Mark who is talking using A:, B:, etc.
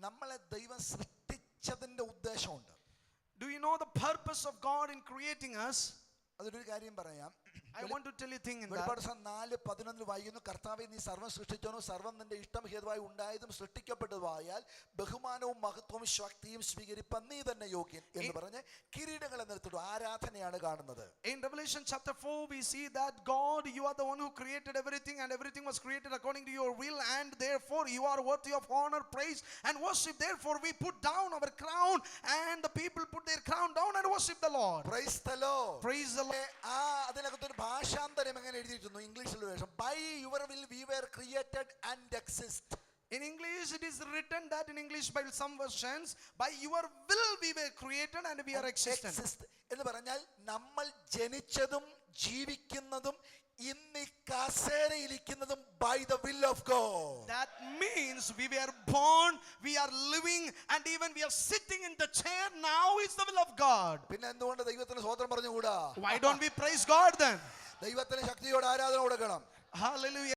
A: നമ്മളെ ദൈവം സൃഷ്ടിച്ചതിന്റെ ഉദ്ദേശമുണ്ട്.
B: Do you know the purpose of God in creating us?
A: അതൊരു കാര്യം പറയാം.
B: I want to tell you a thing in that.
A: വെളിപ്പാട് 4:11 വായിക്കുന്നു, കർത്താവേ നീ സർവ്വം സൃഷ്ടിച്ചോനോ, സർവ്വം നിന്റെ ഇഷ്ടം ഹേതുവായി ഉണ്ടായതും സൃഷ്ടിക്കപ്പെട്ടതുമായാൽ ബഹുമാനവും മഹത്വവും ശക്തിയും സ്വീകരിപ്പാൻ നീ തന്നെ യോഗ്യൻ എന്ന് പറഞ്ഞ് കിരീടങ്ങളെ നിർത്തിട്ടു ആരാധനയാണ് കാണുന്നത്.
B: In Revelation chapter 4 we see that God, you are the one who created everything, and everything was created according to your will, and therefore you are worthy of honor, praise and worship. Therefore we put down our crown, and the people put their crown down and worship the Lord.
A: Praise the Lord.
B: Praise the Lord.
A: അതിനകത്തൊരു ഭാഷാന്തരം എങ്ങനെ എഴുതിയിരുന്നു ഇംഗ്ലീഷിൽ വേഷം, by your will we were created and exist.
B: In English it is written that in English by some versions, by your will we were created and we are existent.
A: എന്ന് പറഞ്ഞാൽ നമ്മൾ ജനിച്ചതും ജീവിക്കുന്നതും ഇന്ന് കസേരയിലിരിക്കുന്നതും by the will of God.
B: That means we were born, we are living, and even we are sitting in the chair now is the will of God.
A: പിന്നെ എന്തുകൊണ്ട് ദൈവത്തിന് സ്തോത്രം പറഞ്ഞുകൂടാ?
B: Why don't we praise God then?
A: ദൈവത്തിന് ശക്തിയോടെ ആരാധന കൊടുക്കണം.
B: Hallelujah.